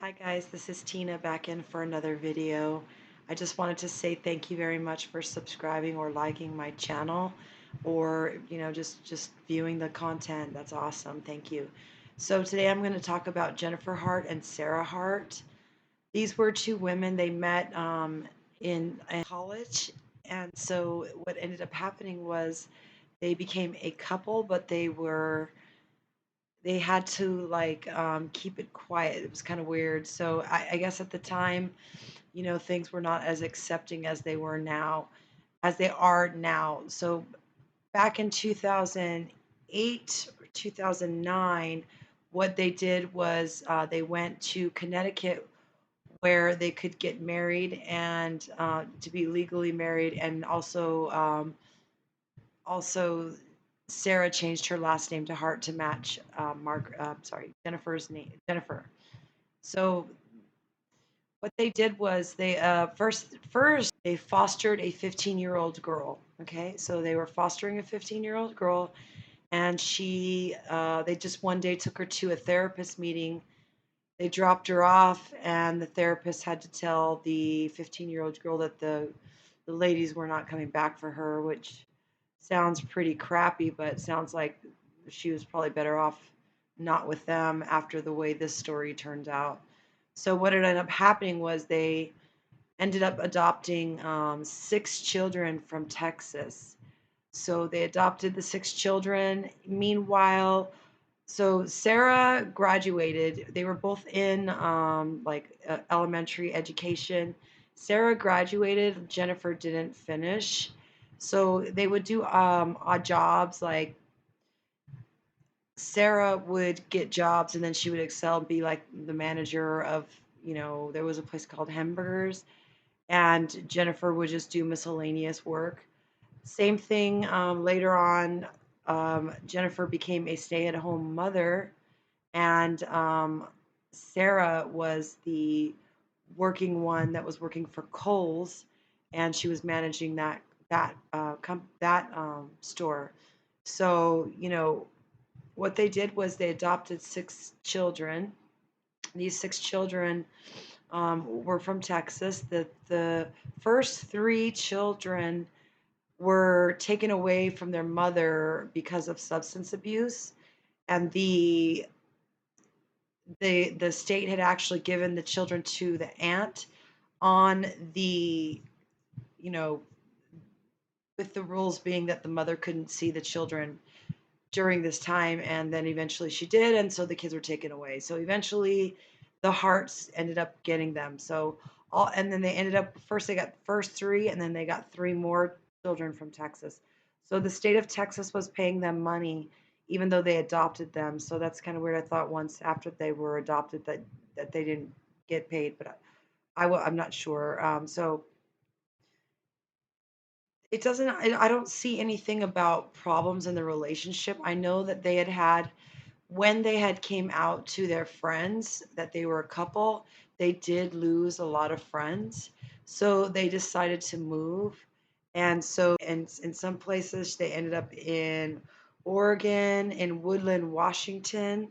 Hi guys, this is Tina back in for another video. I just wanted to say thank you very much for subscribing or liking my channel or just viewing the content. That's awesome. Thank you. So today I'm going to talk about Jennifer Hart and Sarah Hart. These were two women they met in college, and so what ended up happening was they became a couple, but they had to keep it quiet. It was kind of weird. So I guess at the time, things were not as accepting as they are now. So back in 2008 or 2009, what they did was they went to Connecticut where they could get married and to be legally married, and also, Sarah changed her last name to Hart to match Jennifer's name, Jennifer. So what they did was they first they fostered a 15-year-old girl. Okay, so they were fostering a 15-year-old girl, and they just one day took her to a therapist meeting. They dropped her off, and the therapist had to tell the 15-year-old girl that the ladies were not coming back for her, which sounds pretty crappy, but sounds like she was probably better off not with them after the way this story turned out. So what ended up happening was they ended up adopting six children from Texas. So they adopted the six children. Meanwhile, so Sarah graduated. They were both in elementary education. Sarah graduated. Jennifer didn't finish. So they would do odd jobs. Like Sarah would get jobs, and then she would excel and be like the manager of, there was a place called Hamburgers, and Jennifer would just do miscellaneous work. Same thing later on. Jennifer became a stay-at-home mother, and Sarah was the working one that was working for Kohl's, and she was managing that store. So what they did was they adopted six children. These six children were from Texas. The first three children were taken away from their mother because of substance abuse, and the state had actually given the children to the aunt on the you know with the rules being that the mother couldn't see the children during this time, and then eventually she did, and so the kids were taken away. So eventually the Harts ended up getting them. So all and then they ended up first they got the first three, and then they got three more children from Texas. So the state of Texas was paying them money even though they adopted them. So that's kind of weird. I thought once after they were adopted that they didn't get paid, but I'm not sure. So it doesn't I don't see anything about problems in the relationship. I know that they had when they had came out to their friends that they were a couple, they did lose a lot of friends. So they decided to move. And so in some places they ended up in Oregon, in Woodland, Washington,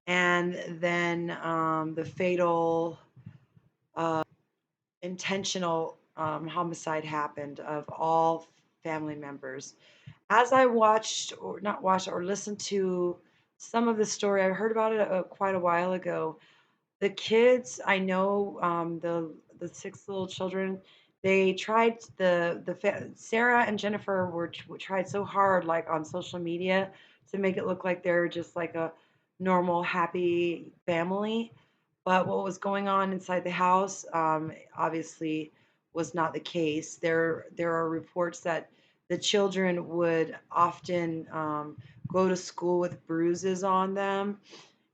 and then the fatal intentional homicide happened of all family members. As I watched, or not watched, or listened to some of the story, I heard about it quite a while ago. The kids, I know, the six little children, they tried Sarah and Jennifer tried so hard, like on social media, to make it look like they're just like a normal, happy family. But what was going on inside the house, obviously, was not the case. There are reports that the children would often go to school with bruises on them,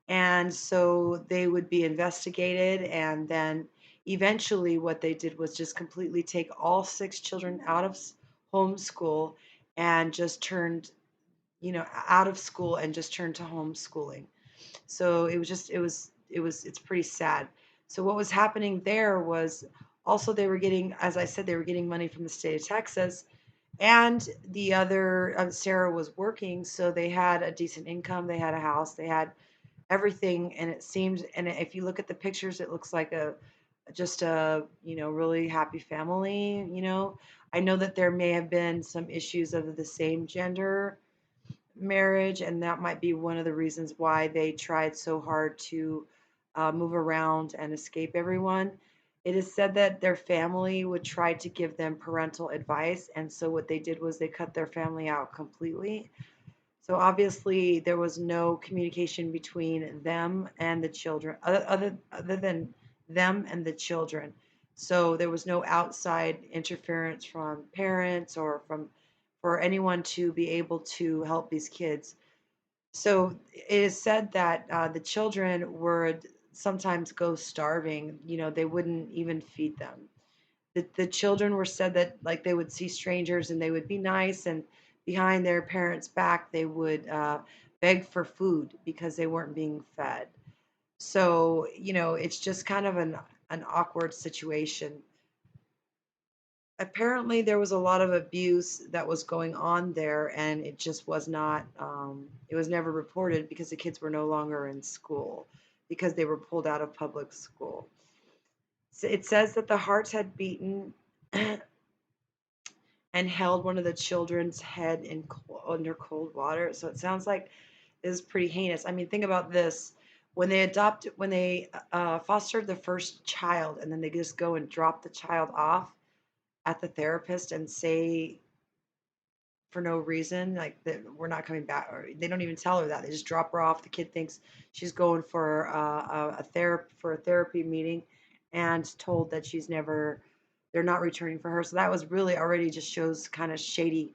and so they would be investigated, and then eventually what they did was just completely take all six children out of homeschool and just turned, out of school and just turned to homeschooling. So it's pretty sad. So what was happening there was also they were getting, as I said, they were getting money from the state of Texas, and the other Sarah was working, so they had a decent income, they had a house, they had everything. And it seems, and if you look at the pictures, it looks like a just a really happy family. I know that there may have been some issues of the same gender marriage, and that might be one of the reasons why they tried so hard to move around and escape everyone. It is said that their family would try to give them parental advice, and so what they did was they cut their family out completely. So obviously there was no communication between them and the children, other than them and the children. So there was no outside interference from parents or from for anyone to be able to help these kids. So it is said that the children would sometimes go starving. They wouldn't even feed them. The children were said that like they would see strangers and they would be nice, and behind their parents' back they would beg for food because they weren't being fed. So it's just kind of an awkward situation. Apparently there was a lot of abuse that was going on there, and it just was not it was never reported because the kids were no longer in school because they were pulled out of public school. So it says that the Harts had beaten and held one of the children's head under cold water. So it sounds like this is pretty heinous. I mean, think about this. When they fostered the first child, and then they just go and drop the child off at the therapist and say for no reason, like that we're not coming back, or they don't even tell her that. They just drop her off. The kid thinks she's going for a therapy meeting, and told that she's never, they're not returning for her. So that was really already just shows kind of shady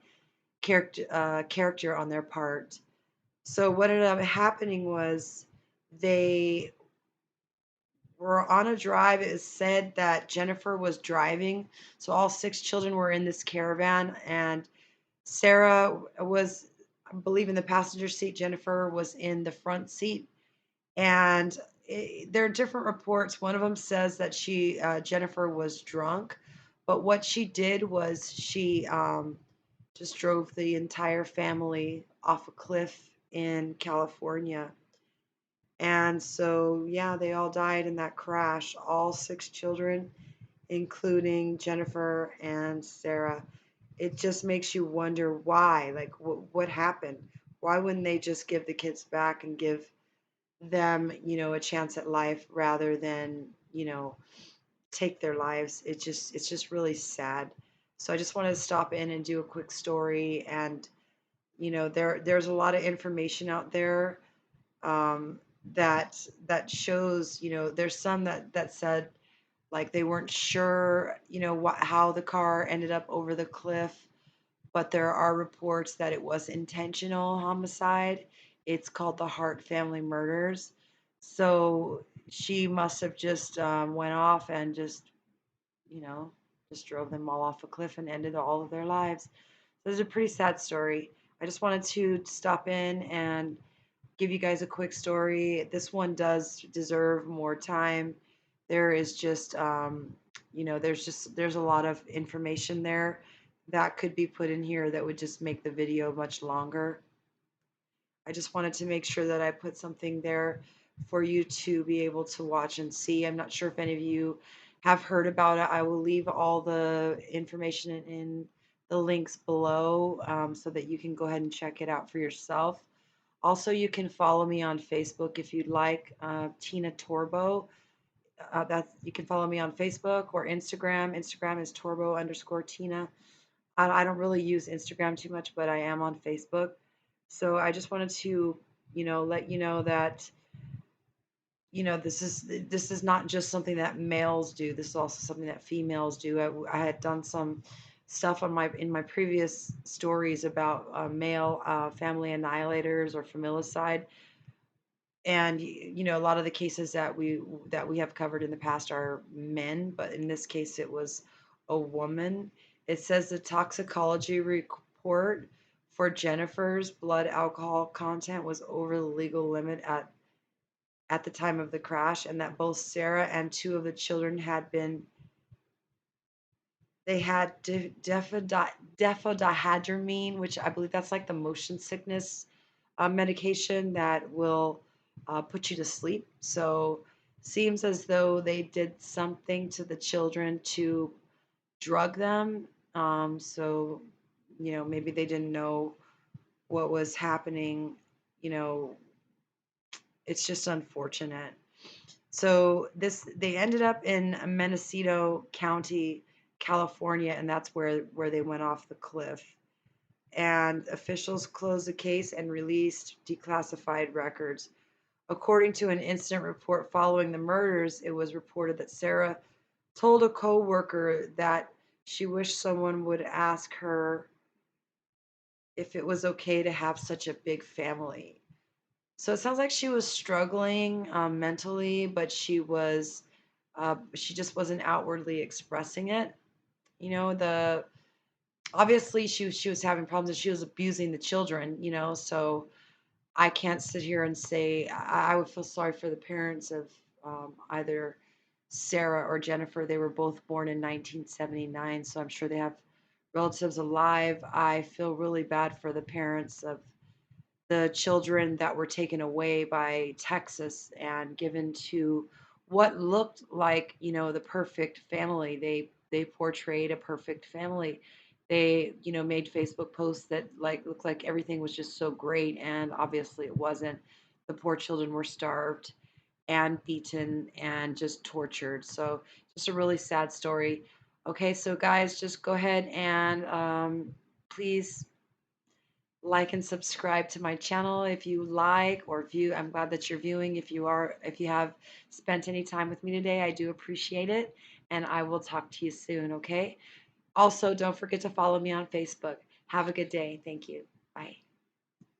character on their part. So what ended up happening was they were on a drive. It is said that Jennifer was driving, so all six children were in this caravan, and Sarah was, I believe, in the passenger seat. Jennifer was in the front seat, and there are different reports. One of them says that Jennifer was drunk, but what she did was she just drove the entire family off a cliff in California. And so, yeah, they all died in that crash, all six children, including Jennifer and Sarah. It just makes you wonder why, like, what happened? Why wouldn't they just give the kids back and give them, a chance at life rather than, take their lives? It's just really sad. So I just wanted to stop in and do a quick story. And there's a lot of information out there um, that shows. There's some that said like they weren't sure, how the car ended up over the cliff, but there are reports that it was intentional homicide. It's called the Hart Family Murders. So she must have just went off and you know, just drove them all off a cliff and ended all of their lives. So it's a pretty sad story. I just wanted to stop in and give you guys a quick story. This one does deserve more time. There is just, there's a lot of information there that could be put in here that would just make the video much longer. I just wanted to make sure that I put something there for you to be able to watch and see. I'm not sure if any of you have heard about it. I will leave all the information in the links below so that you can go ahead and check it out for yourself. Also, you can follow me on Facebook if you'd like, Tina Torbo. That's You can follow me on Facebook or Instagram. Instagram is Torbo_Tina. I don't really use Instagram too much, but I am on Facebook. So I just wanted to, let you know that, this is not just something that males do. This is also something that females do. I had done some stuff in my previous stories about male family annihilators or familicide, and a lot of the cases that we have covered in the past are men, but in this case it was a woman. It says the toxicology report for Jennifer's blood alcohol content was over the legal limit at the time of the crash, and that both Sarah and two of the children had defodihydramine, which I believe that's like the motion sickness medication that will put you to sleep. So seems as though they did something to the children to drug them. So maybe they didn't know what was happening. You know, it's just unfortunate. So they ended up in Mendocino County, California, and that's where they went off the cliff. And officials closed the case and released declassified records. According to an incident report following the murders, it was reported that Sarah told a coworker that she wished someone would ask her if it was okay to have such a big family. So it sounds like she was struggling mentally, but she just wasn't outwardly expressing it. The obviously she was having problems and she was abusing the children. So I can't sit here and say I would feel sorry for the parents of either Sarah or Jennifer. They were both born in 1979, so I'm sure they have relatives alive. I feel really bad for the parents of the children that were taken away by Texas and given to what looked like, the perfect family. They portrayed a perfect family. They, made Facebook posts that like looked like everything was just so great, and obviously it wasn't. The poor children were starved and beaten and just tortured. So just a really sad story. Okay, so guys, just go ahead and please like and subscribe to my channel if you like or view. I'm glad that you're viewing. If you have spent any time with me today, I do appreciate it, and I will talk to you soon. Okay, also don't forget to follow me on Facebook. Have a good day. Thank you. Bye.